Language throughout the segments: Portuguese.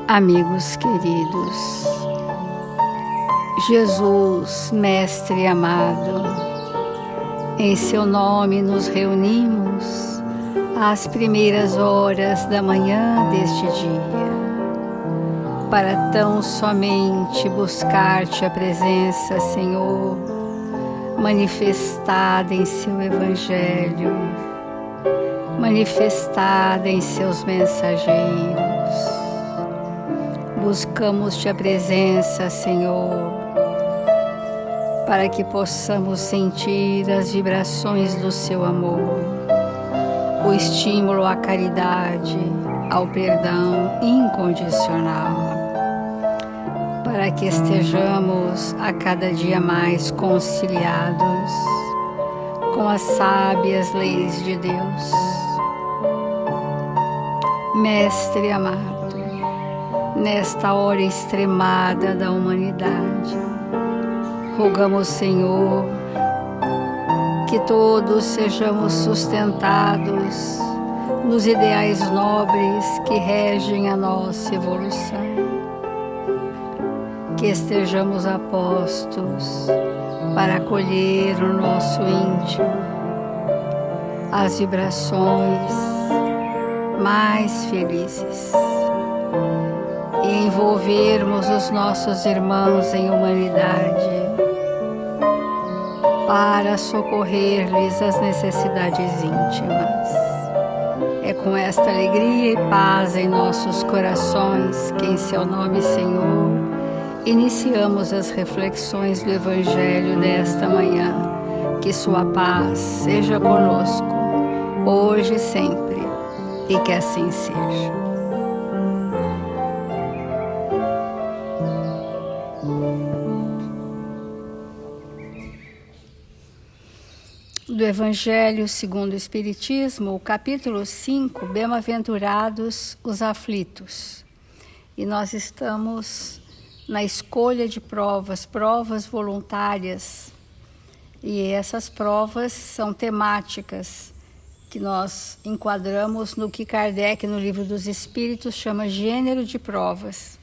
Amigos queridos, Jesus, Mestre amado, em seu nome nos reunimos às primeiras horas da manhã deste dia, para tão somente buscar-te a presença, Senhor, manifestada em seu Evangelho, manifestada em seus mensageiros. Buscamos-te a presença, Senhor, para que possamos sentir as vibrações do seu amor, o estímulo à caridade, ao perdão incondicional, para que estejamos a cada dia mais conciliados com as sábias leis de Deus. Mestre amado, nesta hora extremada da humanidade, rogamos, Senhor, que todos sejamos sustentados nos ideais nobres que regem a nossa evolução, que estejamos a postos para acolher o nosso íntimo, as vibrações mais felizes, e envolvermos os nossos irmãos em humanidade para socorrer-lhes as necessidades íntimas. É com esta alegria e paz em nossos corações que, em seu nome, Senhor, iniciamos as reflexões do Evangelho desta manhã. Que sua paz seja conosco, hoje e sempre, e que assim seja. Do Evangelho segundo o Espiritismo, o capítulo 5, Bem-aventurados os aflitos. E nós estamos na escolha de provas voluntárias. E essas provas são temáticas que nós enquadramos no que Kardec, no Livro dos Espíritos, chama gênero de provas.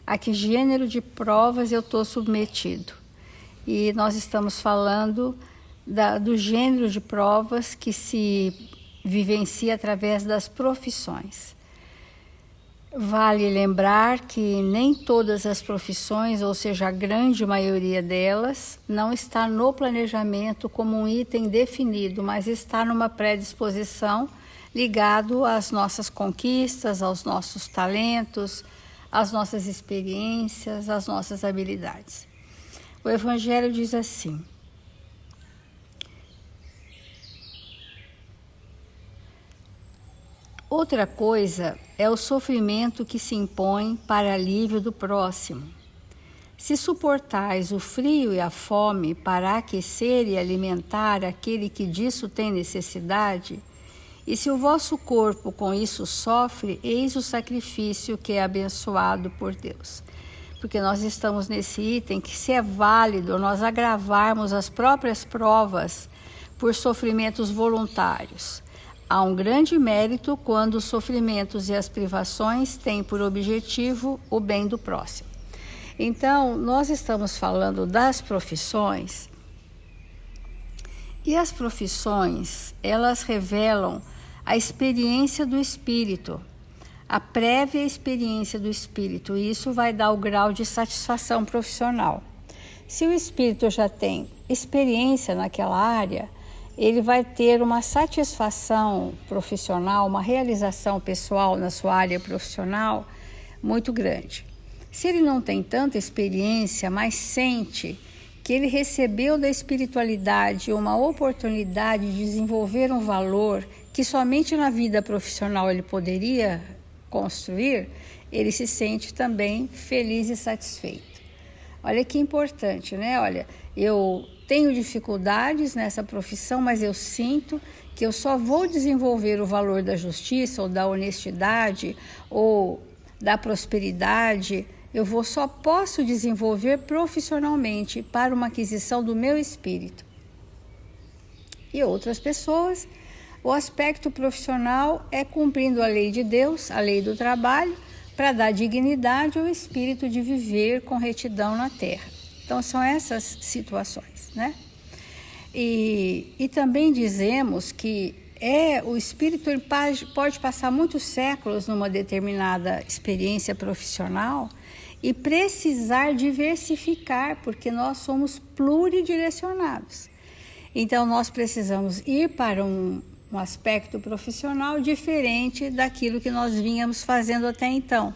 A que gênero de provas eu estou submetido? E nós estamos falando do gênero de provas que se vivencia através das profissões. Vale lembrar que nem todas as profissões, ou seja, a grande maioria delas, não está no planejamento como um item definido, mas está numa predisposição ligado às nossas conquistas, aos nossos talentos, às nossas experiências, às nossas habilidades. O Evangelho diz assim: outra coisa é o sofrimento que se impõe para alívio do próximo. Se suportais o frio e a fome para aquecer e alimentar aquele que disso tem necessidade, e se o vosso corpo com isso sofre, eis o sacrifício que é abençoado por Deus. Porque nós estamos nesse item que, se é válido nós agravarmos as próprias provas por sofrimentos voluntários, há um grande mérito quando os sofrimentos e as privações têm por objetivo o bem do próximo. Então, nós estamos falando das profissões, e as profissões, elas revelam a experiência do espírito, a prévia experiência do espírito, e isso vai dar o grau de satisfação profissional. Se o espírito já tem experiência naquela área, ele vai ter uma satisfação profissional, uma realização pessoal na sua área profissional muito grande. Se ele não tem tanta experiência, mas sente que ele recebeu da espiritualidade uma oportunidade de desenvolver um valor que somente na vida profissional ele poderia construir, ele se sente também feliz e satisfeito. Olha que importante, né? Olha, eu tenho dificuldades nessa profissão, mas eu sinto que eu só vou desenvolver o valor da justiça ou da honestidade ou da prosperidade só posso desenvolver profissionalmente para uma aquisição do meu espírito. E outras pessoas, o aspecto profissional é cumprindo a lei de Deus, a lei do trabalho, para dar dignidade ao espírito de viver com retidão na terra. Então são essas situações, né? E também dizemos que o espírito ele pode passar muitos séculos numa determinada experiência profissional e precisar diversificar, porque nós somos pluridirecionados. Então nós precisamos ir para um aspecto profissional diferente daquilo que nós vínhamos fazendo até então.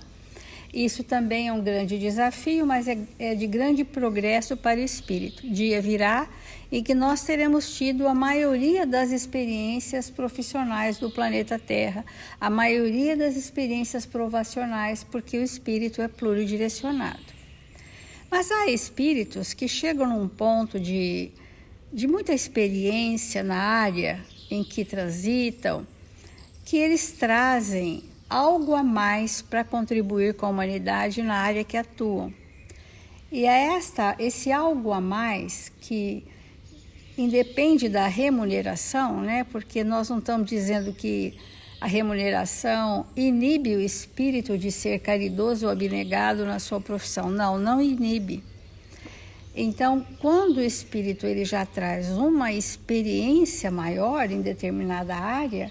Isso também é um grande desafio, mas é de grande progresso para o espírito. Dia virá em que nós teremos tido a maioria das experiências profissionais do planeta Terra, a maioria das experiências provacionais, porque o espírito é pluridirecionado. Mas há espíritos que chegam num ponto de muita experiência na área em que transitam, que eles trazem algo a mais para contribuir com a humanidade na área que atuam. E é esse algo a mais que independe da remuneração, né? Porque nós não estamos dizendo que a remuneração inibe o espírito de ser caridoso ou abnegado na sua profissão. Não inibe. Então, quando o espírito ele já traz uma experiência maior em determinada área,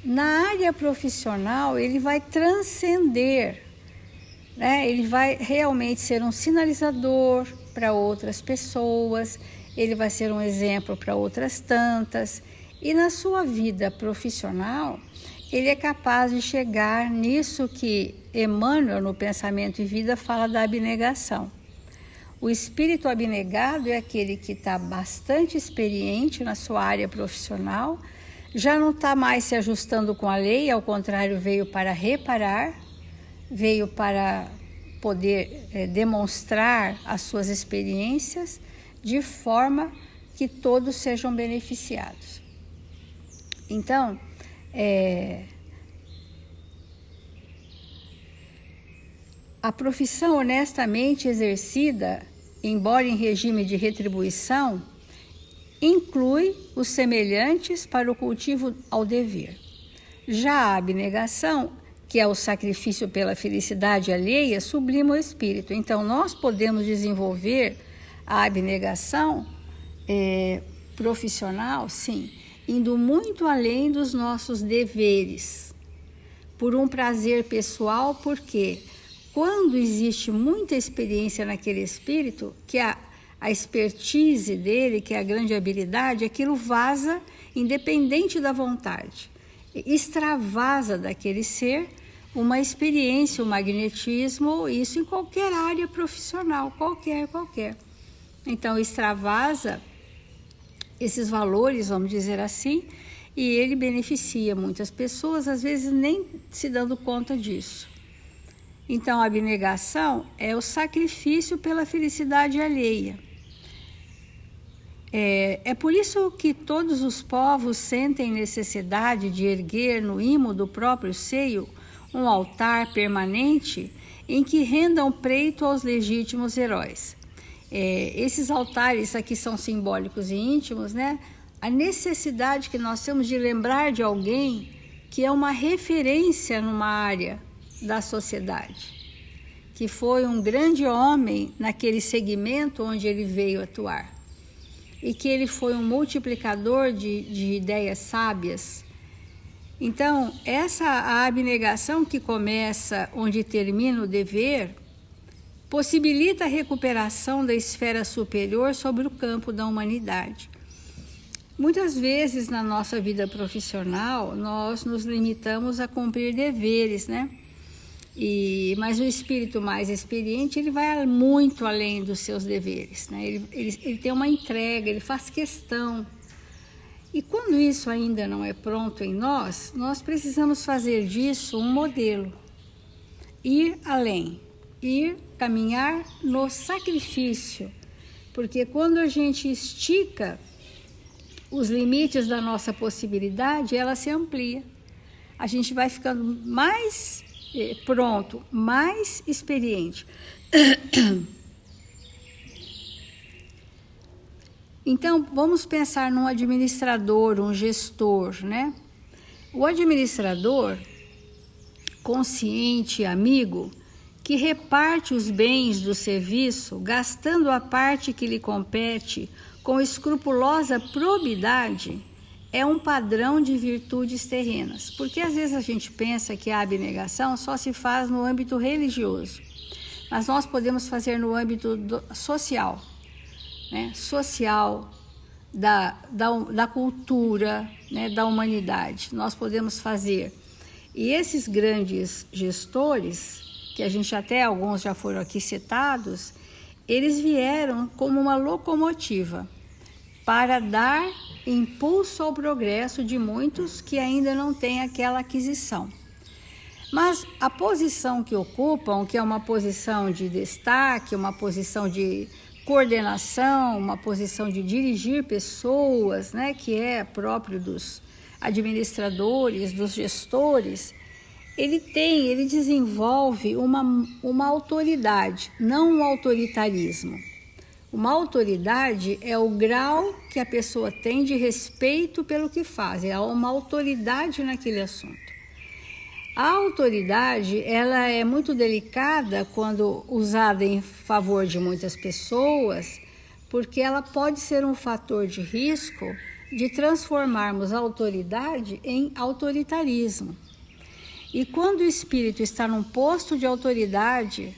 na área profissional ele vai transcender, né? Ele vai realmente ser um sinalizador para outras pessoas, ele vai ser um exemplo para outras tantas, e na sua vida profissional ele é capaz de chegar nisso que Emmanuel, no Pensamento e Vida, fala da abnegação. O espírito abnegado é aquele que está bastante experiente na sua área profissional, já não está mais se ajustando com a lei, ao contrário, veio para reparar, veio para poder demonstrar as suas experiências de forma que todos sejam beneficiados. Então, a profissão honestamente exercida, embora em regime de retribuição, inclui os semelhantes para o cultivo ao dever. Já a abnegação, que é o sacrifício pela felicidade alheia, sublima o espírito. Então, nós podemos desenvolver a abnegação profissional, sim, indo muito além dos nossos deveres, por um prazer pessoal, porque quando existe muita experiência naquele espírito, que a expertise dele, que é a grande habilidade, aquilo vaza independente da vontade, extravasa daquele ser uma experiência, um magnetismo, isso em qualquer área profissional, qualquer. Então, extravasa esses valores, vamos dizer assim, e ele beneficia muitas pessoas, às vezes nem se dando conta disso. Então, a abnegação é o sacrifício pela felicidade alheia. É por isso que todos os povos sentem necessidade de erguer no imo do próprio seio um altar permanente em que rendam preito aos legítimos heróis. Esses altares aqui são simbólicos e íntimos, né? A necessidade que nós temos de lembrar de alguém que é uma referência numa área da sociedade, que foi um grande homem naquele segmento onde ele veio atuar, e que ele foi um multiplicador de ideias sábias. Então, a abnegação que começa onde termina o dever, possibilita a recuperação da esfera superior sobre o campo da humanidade. Muitas vezes na nossa vida profissional, nós nos limitamos a cumprir deveres, né? Mas o espírito mais experiente, ele vai muito além dos seus deveres, né? Ele tem uma entrega, ele faz questão. E quando isso ainda não é pronto em nós precisamos fazer disso um modelo. Ir além, caminhar no sacrifício. Porque quando a gente estica os limites da nossa possibilidade, ela se amplia. A gente vai ficando mais pronto, mais experiente. Então, vamos pensar num administrador, um gestor, né? O administrador, consciente, amigo, que reparte os bens do serviço, gastando a parte que lhe compete com escrupulosa probidade, é um padrão de virtudes terrenas. Porque às vezes a gente pensa que a abnegação só se faz no âmbito religioso, mas nós podemos fazer no âmbito social, né? Social, da cultura, né? Da humanidade. Nós podemos fazer. E esses grandes gestores, que a gente até alguns já foram aqui citados, eles vieram como uma locomotiva para dar impulso ao progresso de muitos que ainda não têm aquela aquisição. Mas a posição que ocupam, que é uma posição de destaque, uma posição de coordenação, uma posição de dirigir pessoas, né, que é próprio dos administradores, dos gestores, ele desenvolve uma autoridade, não um autoritarismo. Uma autoridade é o grau que a pessoa tem de respeito pelo que faz, é uma autoridade naquele assunto. A autoridade, ela é muito delicada quando usada em favor de muitas pessoas, porque ela pode ser um fator de risco de transformarmos a autoridade em autoritarismo. E quando o espírito está num posto de autoridade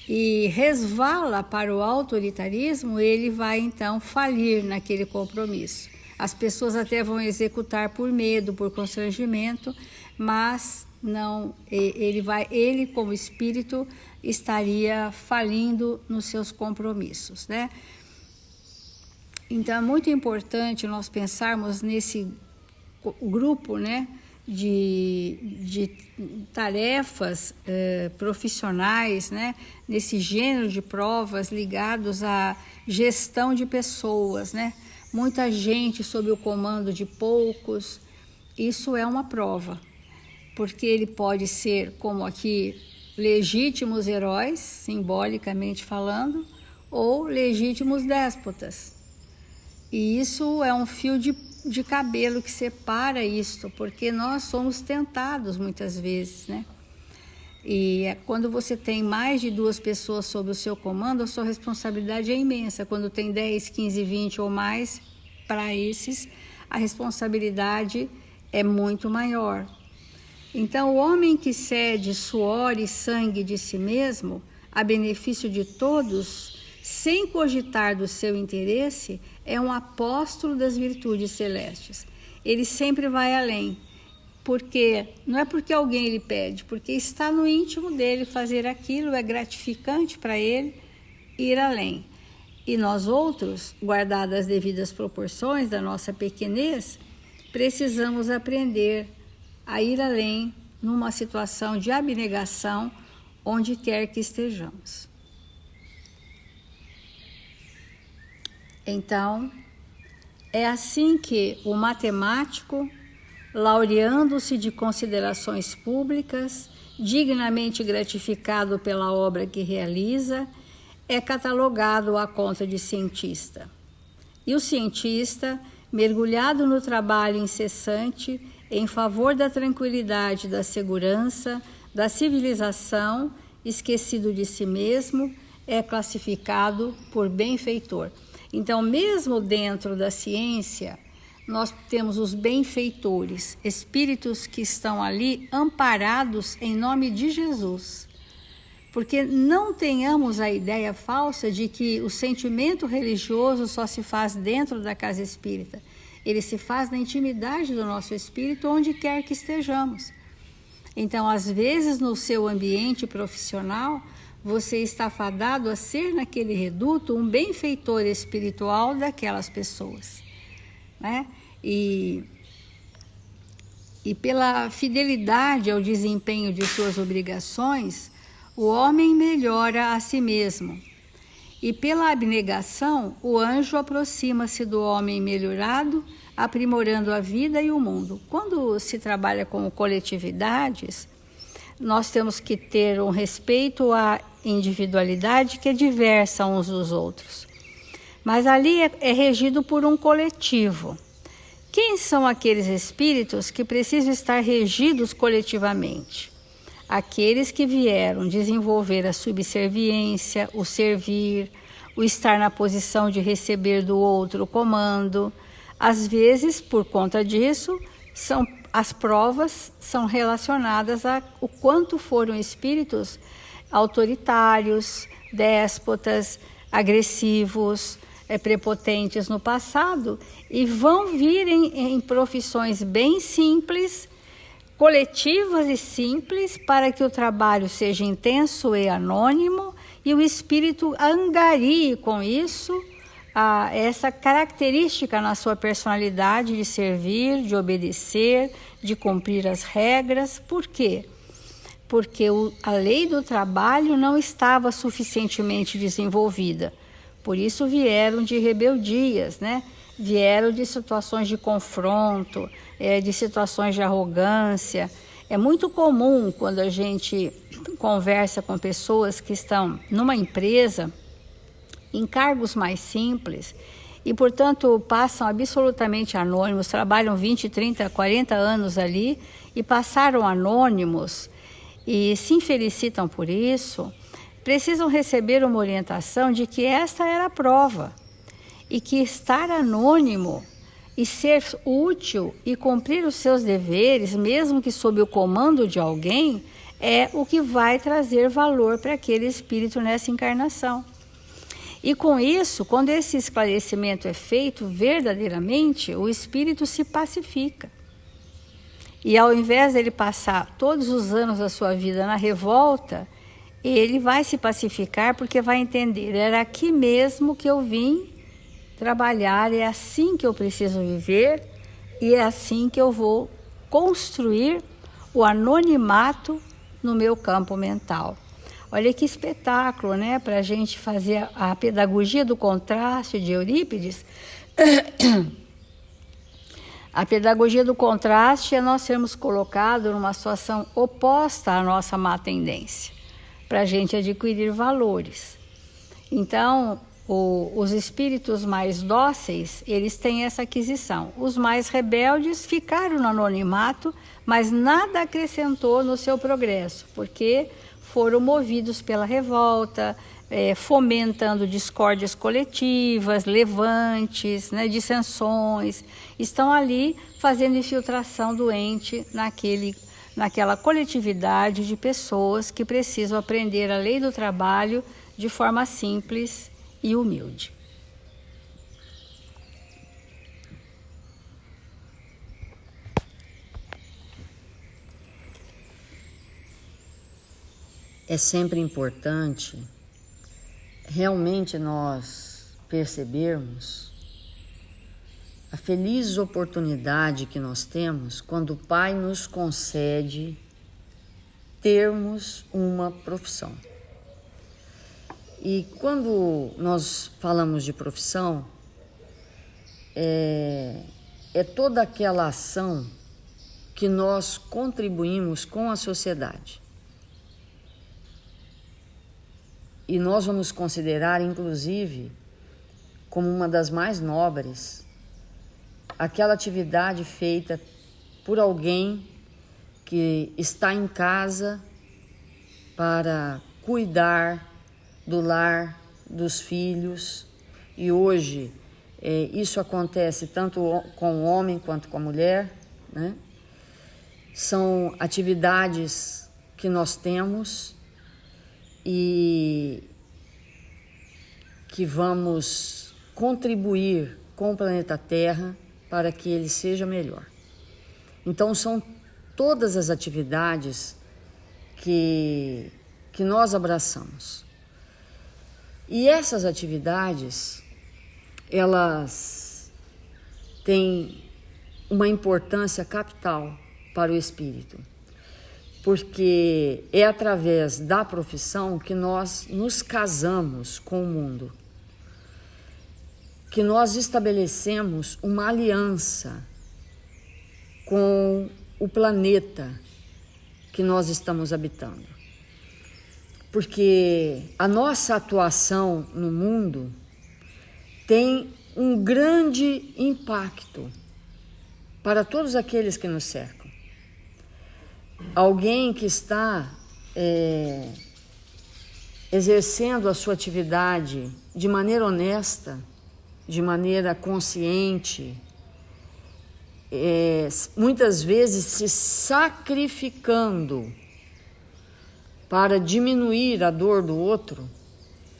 e resvala para o autoritarismo, ele vai então falir naquele compromisso. As pessoas até vão executar por medo, por constrangimento, mas não, ele como espírito estaria falindo nos seus compromissos, né? Então é muito importante nós pensarmos nesse grupo, né, de tarefas profissionais, né, nesse gênero de provas ligados à gestão de pessoas, né? Muita gente sob o comando de poucos, isso é uma prova, porque ele pode ser, como aqui, legítimos heróis, simbolicamente falando, ou legítimos déspotas. E isso é um fio de cabelo que separa isto, porque nós somos tentados muitas vezes, né? E quando você tem mais de 2 pessoas sob o seu comando, a sua responsabilidade é imensa. Quando tem 10, 15, 20 ou mais, para esses, a responsabilidade é muito maior. Então, o homem que cede suor e sangue de si mesmo, a benefício de todos, sem cogitar do seu interesse, é um apóstolo das virtudes celestes. Ele sempre vai além, porque não é porque alguém lhe pede, porque está no íntimo dele fazer aquilo, é gratificante para ele ir além. E nós outros, guardadas as devidas proporções da nossa pequenez, precisamos aprender a ir além numa situação de abnegação, onde quer que estejamos. Então, é assim que o matemático, laureando-se de considerações públicas, dignamente gratificado pela obra que realiza, é catalogado à conta de cientista. E o cientista, mergulhado no trabalho incessante em favor da tranquilidade, da segurança, da civilização, esquecido de si mesmo, é classificado por benfeitor. Então, mesmo dentro da ciência, nós temos os benfeitores, espíritos que estão ali amparados em nome de Jesus. Porque não tenhamos a ideia falsa de que o sentimento religioso só se faz dentro da casa espírita. Ele se faz na intimidade do nosso espírito, onde quer que estejamos. Então, às vezes, no seu ambiente profissional, você está fadado a ser, naquele reduto, um benfeitor espiritual daquelas pessoas, né? E pela fidelidade ao desempenho de suas obrigações, o homem melhora a si mesmo. E pela abnegação, o anjo aproxima-se do homem melhorado, aprimorando a vida e o mundo. Quando se trabalha com coletividades, nós temos que ter um respeito à individualidade que é diversa uns dos outros. Mas ali é regido por um coletivo. Quem são aqueles espíritos que precisam estar regidos coletivamente? Aqueles que vieram desenvolver a subserviência, o servir, o estar na posição de receber do outro o comando. Às vezes, por conta disso, as provas são relacionadas a o quanto foram espíritos autoritários, déspotas, agressivos, prepotentes no passado, e vão vir em profissões bem simples, coletivas e simples, para que o trabalho seja intenso e anônimo, e o espírito angarie com isso essa característica na sua personalidade de servir, de obedecer, de cumprir as regras. Por quê? Porque a lei do trabalho não estava suficientemente desenvolvida. Por isso vieram de rebeldias, né? Vieram de situações de confronto, de situações de arrogância. É muito comum quando a gente conversa com pessoas que estão numa empresa, em cargos mais simples, e, portanto, passam absolutamente anônimos, trabalham 20, 30, 40 anos ali e passaram anônimos e se felicitam por isso, precisam receber uma orientação de que esta era a prova e que estar anônimo e ser útil e cumprir os seus deveres, mesmo que sob o comando de alguém, é o que vai trazer valor para aquele espírito nessa encarnação. E com isso, quando esse esclarecimento é feito verdadeiramente, o espírito se pacifica. E ao invés dele passar todos os anos da sua vida na revolta, ele vai se pacificar porque vai entender, era aqui mesmo que eu vim trabalhar, é assim que eu preciso viver e é assim que eu vou construir o anonimato no meu campo mental. Olha que espetáculo, né? Para a gente fazer a pedagogia do contraste de Eurípides. A pedagogia do contraste é nós sermos colocados numa situação oposta à nossa má tendência, para a gente adquirir valores. Então, os espíritos mais dóceis, eles têm essa aquisição. Os mais rebeldes ficaram no anonimato, mas nada acrescentou no seu progresso, porque foram movidos pela revolta, fomentando discórdias coletivas, levantes, né, dissensões. Estão ali fazendo infiltração doente naquela coletividade de pessoas que precisam aprender a lei do trabalho de forma simples e humilde. É sempre importante realmente nós percebermos a feliz oportunidade que nós temos quando o Pai nos concede termos uma profissão. E quando nós falamos de profissão, é toda aquela ação que nós contribuímos com a sociedade. E nós vamos considerar, inclusive, como uma das mais nobres, aquela atividade feita por alguém que está em casa para cuidar do lar, dos filhos. E hoje isso acontece tanto com o homem quanto com a mulher, né? São atividades que nós temos e que vamos contribuir com o planeta Terra para que ele seja melhor. Então são todas as atividades que nós abraçamos. E essas atividades, elas têm uma importância capital para o espírito, porque é através da profissão que nós nos casamos com o mundo, que nós estabelecemos uma aliança com o planeta que nós estamos habitando. Porque a nossa atuação no mundo tem um grande impacto para todos aqueles que nos cercam. Alguém que está exercendo a sua atividade de maneira honesta, de maneira consciente, muitas vezes se sacrificando para diminuir a dor do outro,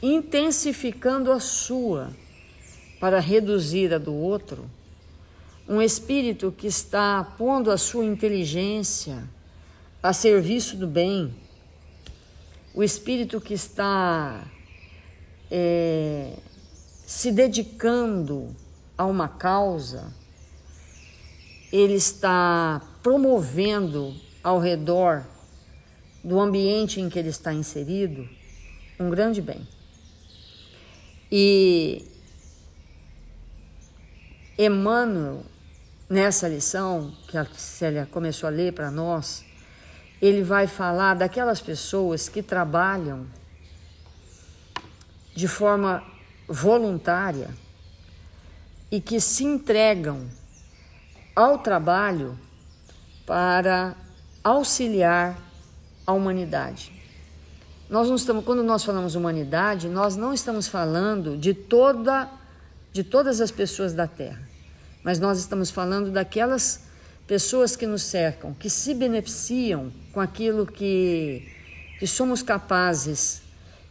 intensificando a sua para reduzir a do outro, um espírito que está pondo a sua inteligência a serviço do bem, o espírito que está se dedicando a uma causa, ele está promovendo ao redor do ambiente em que ele está inserido um grande bem. E Emmanuel, nessa lição que a Célia começou a ler para nós, ele vai falar daquelas pessoas que trabalham de forma voluntária e que se entregam ao trabalho para auxiliar a humanidade. Nós não estamos, quando nós falamos humanidade, nós não estamos falando de todas as pessoas da Terra, mas nós estamos falando daquelas pessoas que nos cercam, que se beneficiam com aquilo que somos capazes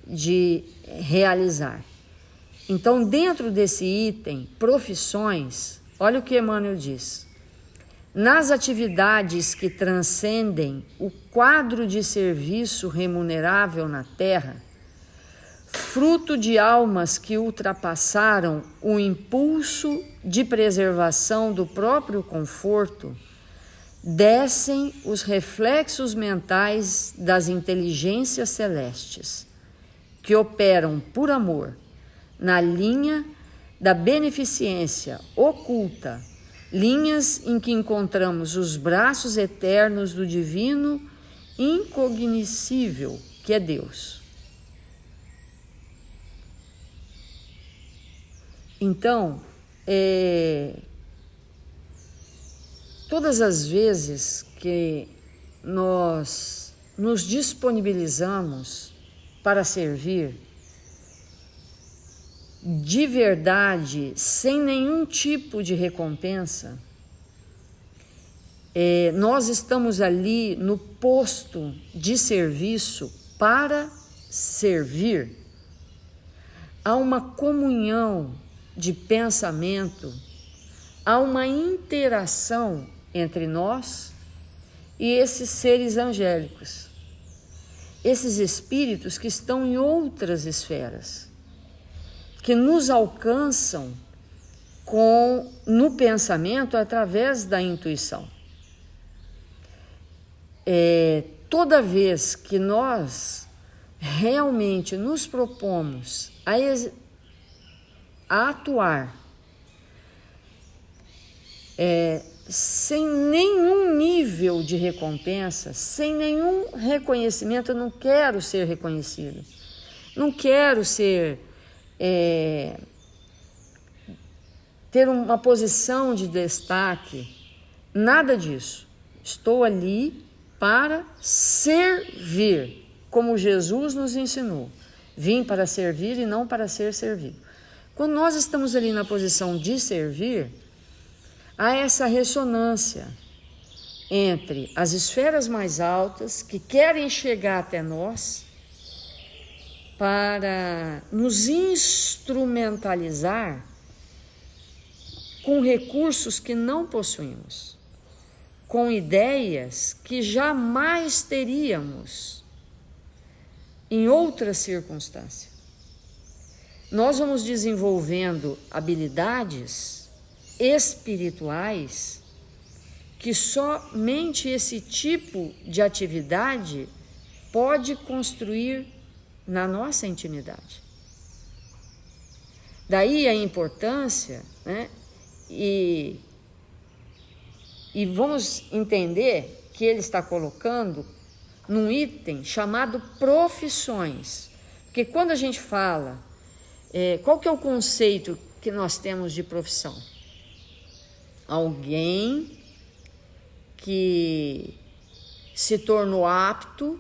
de realizar. Então, dentro desse item, profissões, olha o que Emmanuel diz. Nas atividades que transcendem o quadro de serviço remunerável na Terra, fruto de almas que ultrapassaram o impulso de preservação do próprio conforto, descem os reflexos mentais das inteligências celestes, que operam por amor, na linha da beneficência oculta, linhas em que encontramos os braços eternos do divino incognoscível, que é Deus. Então, todas as vezes que nós nos disponibilizamos para servir de verdade, sem nenhum tipo de recompensa, nós estamos ali no posto de serviço para servir. Há uma comunhão de pensamento, há uma interação entre nós e esses seres angélicos, esses espíritos que estão em outras esferas, que nos alcançam no pensamento através da intuição. Toda vez que nós realmente nos propomos a atuar sem nenhum nível de recompensa, sem nenhum reconhecimento, eu não quero ser reconhecido, não quero ter uma posição de destaque, nada disso. Estou ali para servir, como Jesus nos ensinou. Vim para servir e não para ser servido. Quando nós estamos ali na posição de servir, há essa ressonância entre as esferas mais altas que querem chegar até nós para nos instrumentalizar com recursos que não possuímos, com ideias que jamais teríamos em outra circunstância. Nós vamos desenvolvendo habilidades espirituais que somente esse tipo de atividade pode construir na nossa intimidade. Daí a importância, né? E vamos entender que ele está colocando num item chamado profissões. Porque quando a gente fala, qual que é o conceito que nós temos de profissão? Alguém que se tornou apto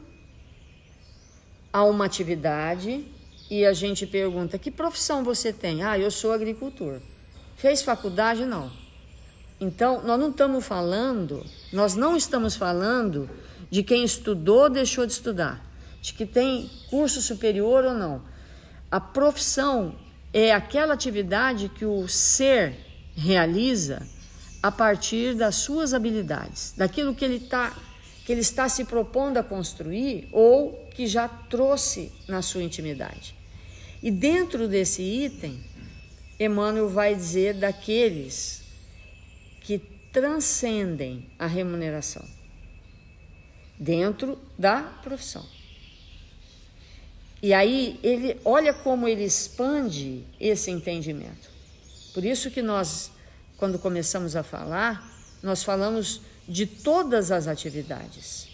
a uma atividade e a gente pergunta, que profissão você tem? Ah, eu sou agricultor. Fez faculdade? Não. Então, nós não estamos falando de quem estudou ou deixou de estudar, de que tem curso superior ou não. A profissão é aquela atividade que o ser realiza a partir das suas habilidades, daquilo que ele está se propondo a construir ou que já trouxe na sua intimidade. E dentro desse item, Emmanuel vai dizer daqueles que transcendem a remuneração dentro da profissão. E aí, olha como ele expande esse entendimento. Por isso que nós, quando começamos a falar, nós falamos de todas as atividades,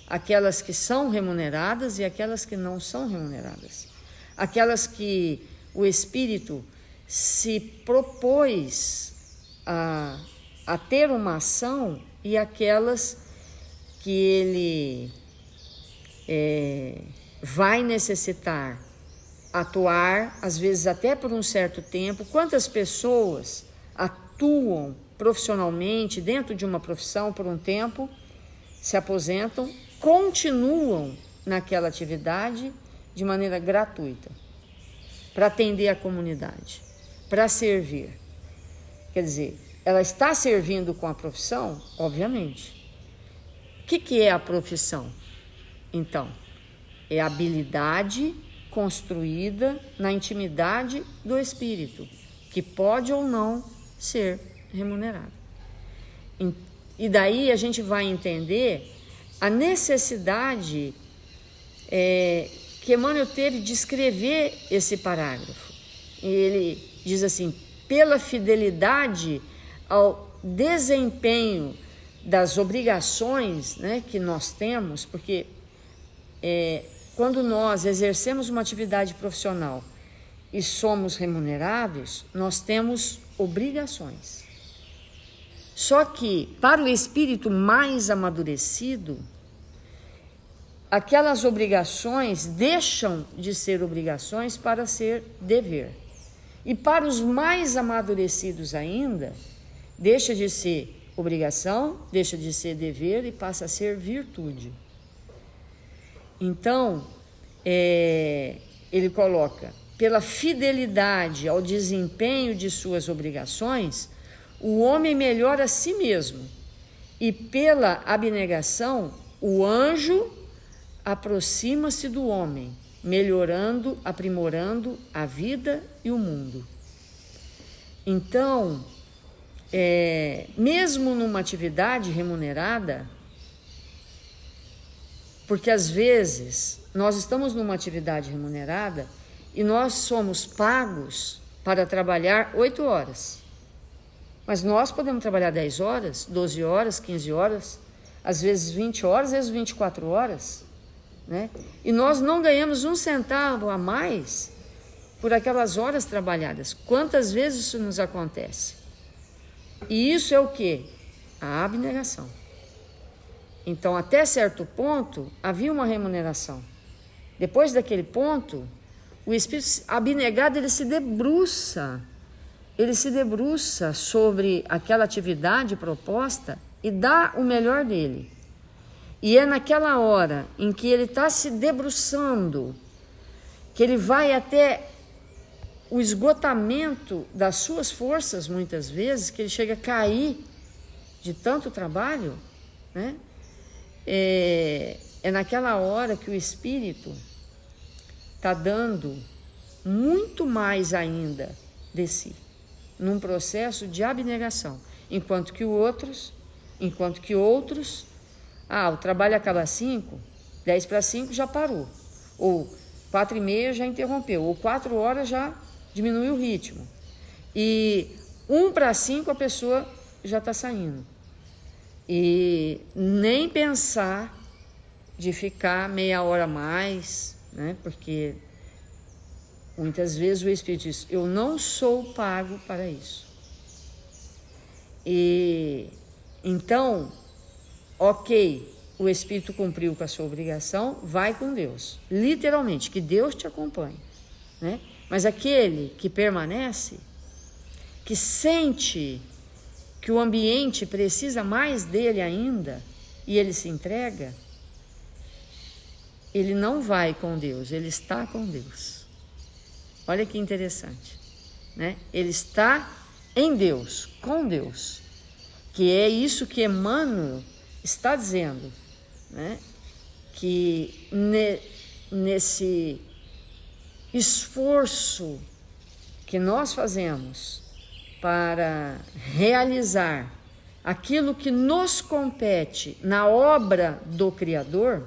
aquelas que são remuneradas e aquelas que não são remuneradas, aquelas que o Espírito se propôs a ter uma ação e aquelas que ele vai necessitar atuar, às vezes até por um certo tempo. Quantas pessoas atuam profissionalmente dentro de uma profissão por um tempo, se aposentam, continuam naquela atividade de maneira gratuita, para atender a comunidade, para servir. Quer dizer, ela está servindo com a profissão? Obviamente. O que é a profissão? Então, é a habilidade construída na intimidade do espírito, que pode ou não ser remunerada. E daí a gente vai entender a necessidade que Emmanuel teve de escrever esse parágrafo. Ele diz assim, pela fidelidade ao desempenho das obrigações, né, que nós temos, porque quando nós exercemos uma atividade profissional e somos remunerados, nós temos obrigações. Só que, para o espírito mais amadurecido, aquelas obrigações deixam de ser obrigações para ser dever. E para os mais amadurecidos ainda, deixa de ser obrigação, deixa de ser dever e passa a ser virtude. Então, ele coloca, pela fidelidade ao desempenho de suas obrigações, o homem melhora a si mesmo, e pela abnegação, o anjo aproxima-se do homem, melhorando, aprimorando a vida e o mundo. Então, mesmo numa atividade remunerada, porque às vezes nós estamos numa atividade remunerada e nós somos pagos para trabalhar 8 horas. Mas nós podemos trabalhar 10 horas, 12 horas, 15 horas, às vezes 20 horas, às vezes 24 horas, né? E nós não ganhamos um centavo a mais por aquelas horas trabalhadas. Quantas vezes isso nos acontece? E isso é o quê? A abnegação. Então, até certo ponto, havia uma remuneração. Depois daquele ponto, o espírito abnegado, ele se debruça sobre aquela atividade proposta e dá o melhor dele. E é naquela hora em que ele está se debruçando, que ele vai até o esgotamento das suas forças, muitas vezes, que ele chega a cair de tanto trabalho, né? É naquela hora que o espírito está dando muito mais ainda de si, num processo de abnegação, enquanto que outros, o trabalho acaba às 5, 10 para 5 já parou, ou 4h30 já interrompeu, ou 4 horas já diminuiu o ritmo, e 1 para 5 a pessoa já está saindo. E nem pensar de ficar meia hora a mais, né? Porque muitas vezes o Espírito diz, eu não sou pago para isso. E então, ok, o Espírito cumpriu com a sua obrigação, vai com Deus. Literalmente, que Deus te acompanhe, né? Mas aquele que permanece, que sente que o ambiente precisa mais dele ainda, e ele se entrega, ele não vai com Deus, ele está com Deus. Olha que interessante, né? Ele está em Deus, com Deus, que é isso que Emmanuel está dizendo, né? Que nesse esforço que nós fazemos para realizar aquilo que nos compete na obra do Criador,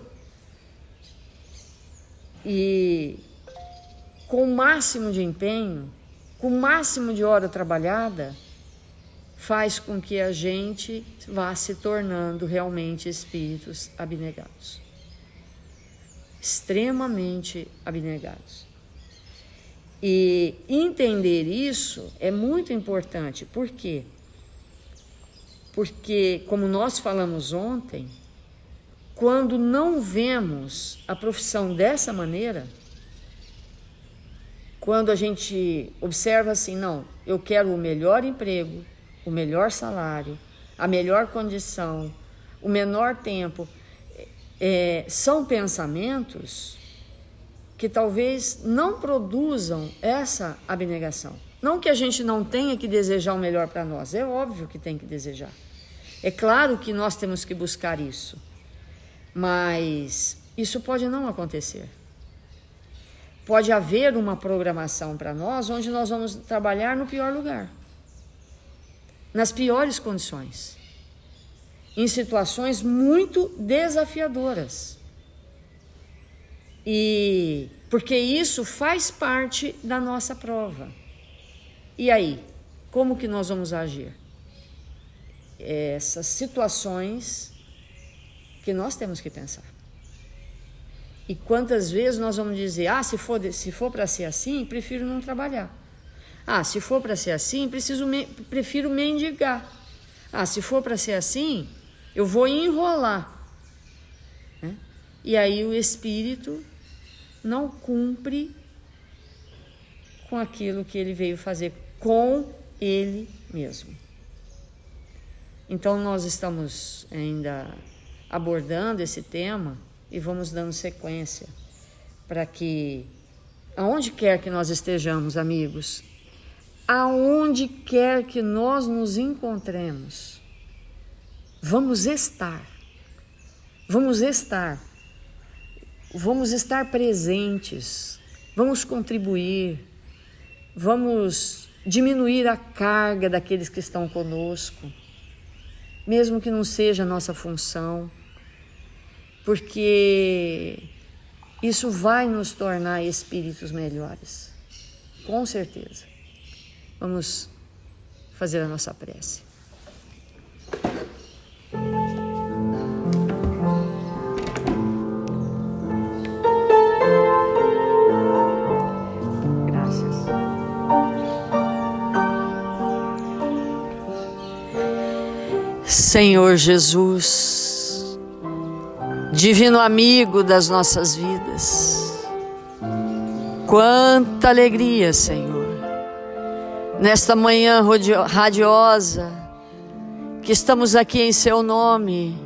e com o máximo de empenho, com o máximo de hora trabalhada, faz com que a gente vá se tornando realmente espíritos abnegados, extremamente abnegados. E entender isso é muito importante. Por quê? Porque, como nós falamos ontem, quando não vemos a profissão dessa maneira, quando a gente observa assim, não, eu quero o melhor emprego, o melhor salário, a melhor condição, o menor tempo, são pensamentos que talvez não produzam essa abnegação. Não que a gente não tenha que desejar o melhor para nós, é óbvio que tem que desejar. É claro que nós temos que buscar isso, mas isso pode não acontecer. Pode haver uma programação para nós onde nós vamos trabalhar no pior lugar, nas piores condições, em situações muito desafiadoras. E porque isso faz parte da nossa prova. E aí, como que nós vamos agir? Essas situações que nós temos que pensar. E quantas vezes nós vamos dizer, se for para ser assim, prefiro não trabalhar. Se for para ser assim, prefiro mendigar. Se for para ser assim, eu vou enrolar. Né? E aí o espírito não cumpre com aquilo que ele veio fazer com ele mesmo. Então nós estamos ainda abordando esse tema e vamos dando sequência para que, aonde quer que nós estejamos, amigos, aonde quer que nós nos encontremos, vamos estar presentes, vamos contribuir, vamos diminuir a carga daqueles que estão conosco, mesmo que não seja a nossa função, porque isso vai nos tornar espíritos melhores, com certeza. Vamos fazer a nossa prece. Senhor Jesus, divino amigo das nossas vidas, quanta alegria, Senhor, nesta manhã radiosa, que estamos aqui em Seu nome,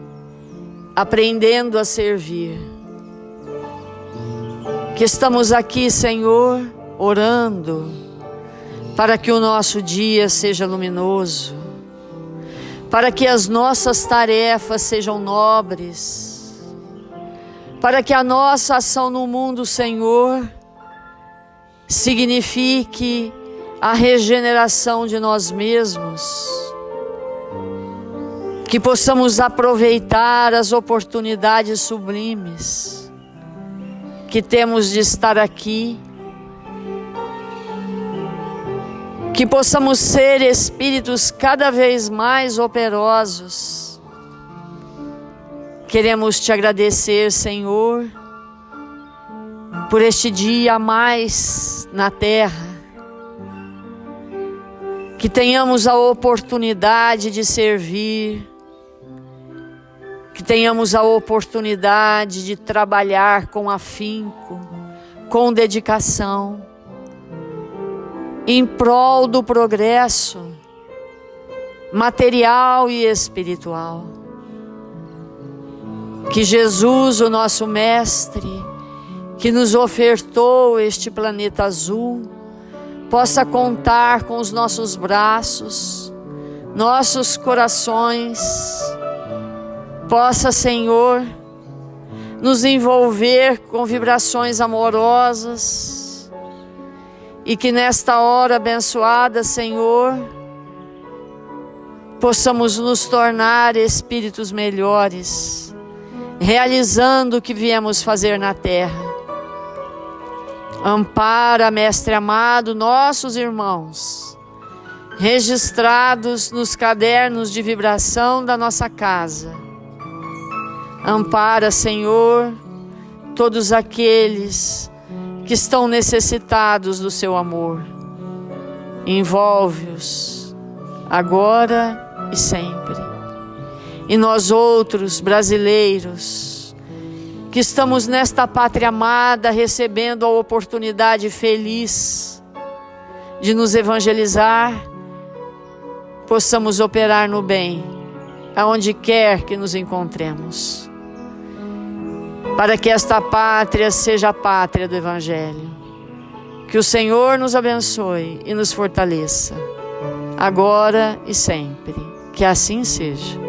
aprendendo a servir, que estamos aqui, Senhor, orando, para que o nosso dia seja luminoso, para que as nossas tarefas sejam nobres, para que a nossa ação no mundo, Senhor, signifique a regeneração de nós mesmos, que possamos aproveitar as oportunidades sublimes que temos de estar aqui, que possamos ser espíritos cada vez mais operosos, Queremos te agradecer, Senhor, por este dia a mais na terra, que tenhamos a oportunidade de servir, que tenhamos a oportunidade de trabalhar com afinco, com dedicação, em prol do progresso material e espiritual. Que Jesus, o nosso Mestre, que nos ofertou este planeta azul, possa contar com os nossos braços, nossos corações, possa, Senhor, nos envolver com vibrações amorosas, e que nesta hora abençoada, Senhor, possamos nos tornar espíritos melhores, realizando o que viemos fazer na terra. Ampara, Mestre amado, nossos irmãos, registrados nos cadernos de vibração da nossa casa. Ampara, Senhor, todos aqueles que estão necessitados do seu amor. Envolve-os, agora e sempre. E nós outros, brasileiros, que estamos nesta pátria amada, recebendo a oportunidade feliz de nos evangelizar, possamos operar no bem, aonde quer que nos encontremos, para que esta pátria seja a pátria do Evangelho. Que o Senhor nos abençoe e nos fortaleça, agora e sempre. Que assim seja.